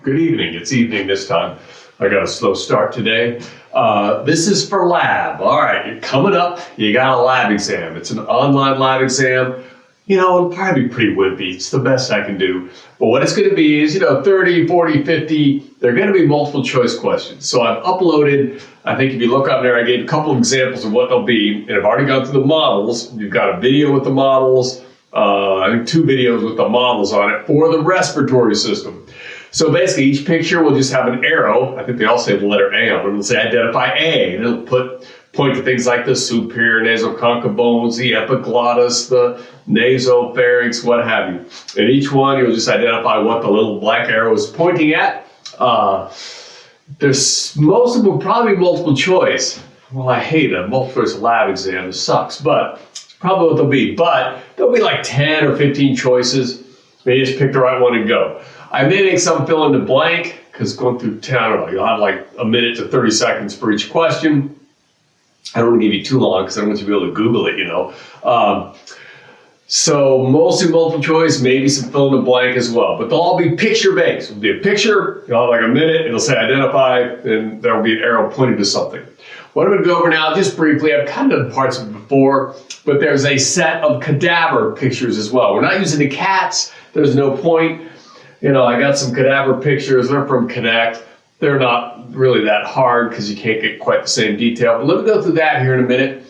Good evening. It's evening this time. I got a slow start today. This is for lab. All right, you're coming up. You got a lab exam. It's an online lab exam. It'll probably be pretty wimpy. It's the best I can do. But what it's going to be is, 30, 40, 50. They're going to be multiple choice questions. So I've uploaded, I think if you look up there, I gave a couple examples of what they'll be. And I've already gone through the models. You've got a video with the models. I think 2 videos with the models on it for the respiratory system. So basically each picture will just have an arrow. I think they all say the letter A on it. It'll say identify A. And it'll point to things like the superior nasal bones, the epiglottis, the nasopharynx, what have you. And each one you'll just identify what the little black arrow is pointing at. There's most of them will probably be multiple choice. Well, I hate a multiple choice lab exam. It sucks, but it's probably what they'll be. But there'll be like 10 or 15 choices. You just pick the right one and go. I may make some fill in the blank because going through 10, I don't know, you'll have like a minute to 30 seconds for each question. I don't want to give you too long because I don't want you to be able to Google it, So mostly multiple choice, maybe some fill in the blank as well. But they'll all be picture-based. It'll be a picture, you'll have like a minute, it'll say identify, and there'll be an arrow pointing to something. What I'm going to go over now, just briefly, I've kind of done parts of it before, but there's a set of cadaver pictures as well. We're not using the cats, there's no point. I got some cadaver pictures, they're from Connect. They're not really that hard because you can't get quite the same detail. But let me go through that here in a minute.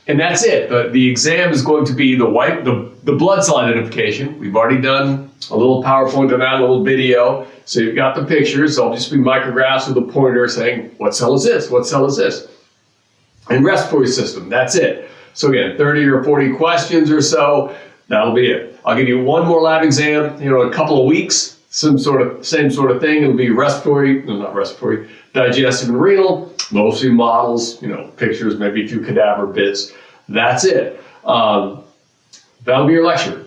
And that's it. The exam is going to be the blood cell identification. We've already done a little PowerPoint on that, a little video. So you've got the pictures. They'll just be micrographs with a pointer saying, what cell is this? What cell is this? And respiratory system, that's it. So again, 30 or 40 questions or so. That'll be it. I'll give you one more lab exam, in a couple of weeks, same sort of thing. It'll be digestive and renal, mostly models, pictures, maybe a few cadaver bits. That's it. That'll be your lecture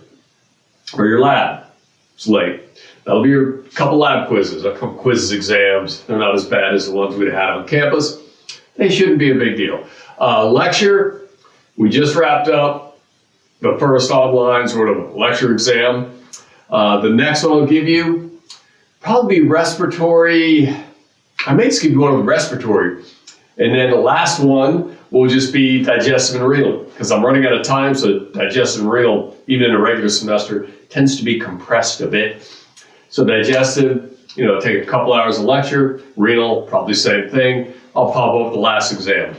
or your lab. It's late. That'll be your couple lab quizzes. A couple quizzes, exams. They're not as bad as the ones we'd had on campus. They shouldn't be a big deal. Lecture, we just wrapped up the first online sort of lecture exam. The next one I'll give you, probably respiratory. I may just give you one of the respiratory. And then the last one will just be digestive and renal, because I'm running out of time, so digestive and renal, even in a regular semester, tends to be compressed a bit. So digestive, take a couple hours of lecture. Renal, probably same thing. I'll pop up the last exam.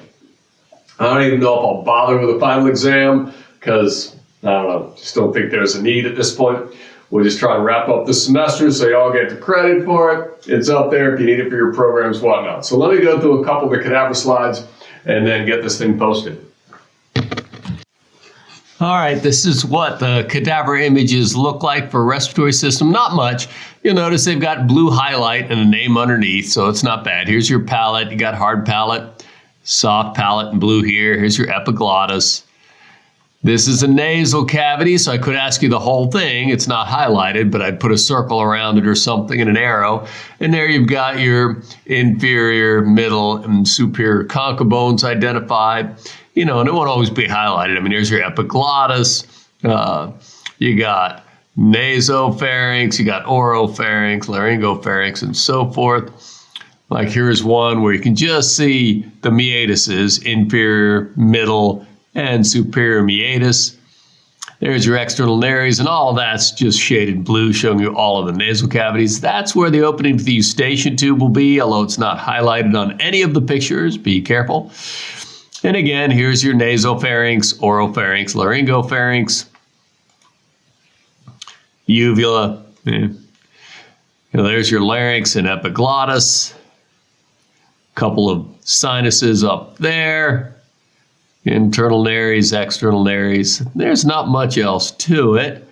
I don't even know if I'll bother with a final exam, because I don't know, just don't think there's a need at this point. We'll just try and wrap up the semester so you all get the credit for it. It's up there if you need it for your programs, whatnot. So let me go through a couple of the cadaver slides and then get this thing posted. All right, this is what the cadaver images look like for respiratory system. Not much. You'll notice they've got blue highlight and a name underneath, so it's not bad. Here's your palate. You got hard palate, soft palate, and blue here. Here's your epiglottis. This is a nasal cavity, so I could ask you the whole thing. It's not highlighted, but I'd put a circle around it or something and an arrow. And there you've got your inferior, middle, and superior concha bones identified. And it won't always be highlighted. I mean, here's your epiglottis. You got nasopharynx, you got oropharynx, laryngopharynx, and so forth. Like here's one where you can just see the meatuses, inferior, middle, and superior meatus. There's your external nares, and all of that's just shaded blue, showing you all of the nasal cavities. That's where the opening to the eustachian tube will be, although it's not highlighted on any of the pictures. Be careful. And again, here's your nasopharynx, oropharynx, laryngopharynx, uvula. There's your larynx and epiglottis. Couple of sinuses up there. Internal nares, external nares. There's not much else to it.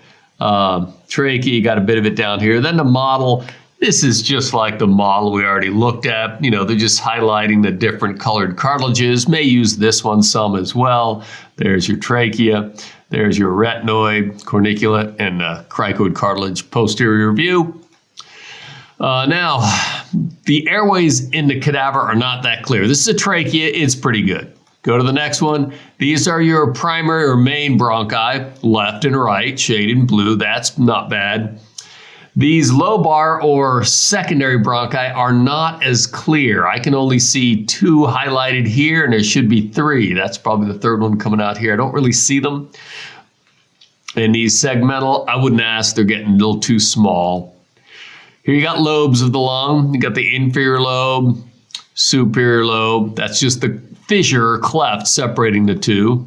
Trachea, got a bit of it down here. Then the model. This is just like the model we already looked at. They're just highlighting the different colored cartilages. May use this one some as well. There's your trachea. There's your retinoid, corniculate, and cricoid cartilage posterior view. Now, the airways in the cadaver are not that clear. This is a trachea. It's pretty good. Go to the next one. These are your primary or main bronchi, left and right, shaded in blue. That's not bad. These lobar or secondary bronchi are not as clear. I can only see 2 highlighted here, and there should be 3. That's probably the third one coming out here. I don't really see them. And these segmental, I wouldn't ask, they're getting a little too small. Here you got lobes of the lung. You got the inferior lobe, superior lobe. That's just the fissure or cleft separating the two.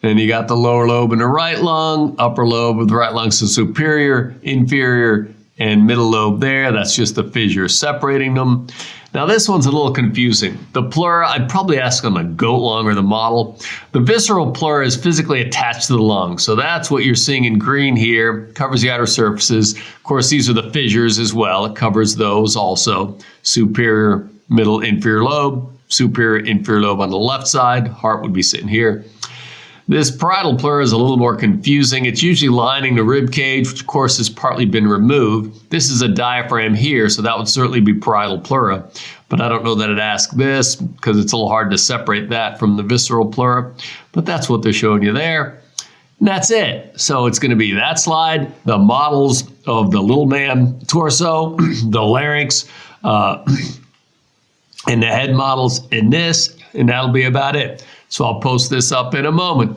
And you got the lower lobe in the right lung, upper lobe of the right lung, so superior, inferior, and middle lobe there. That's just the fissure separating them. Now this one's a little confusing. The pleura, I'd probably ask on the goat lung or the model. The visceral pleura is physically attached to the lung. So that's what you're seeing in green here. Covers the outer surfaces. Of course, these are the fissures as well. It covers those also. Superior, middle, inferior lobe. Superior, inferior lobe on the left side. Heart would be sitting here. This parietal pleura is a little more confusing. It's usually lining the rib cage, which of course has partly been removed. This is a diaphragm here, so that would certainly be parietal pleura. But I don't know that it asks this because it's a little hard to separate that from the visceral pleura. But that's what they're showing you there. And that's it. So it's going to be that slide, the models of the little man torso, the larynx, and the head models in this, and that'll be about it. So I'll post this up in a moment.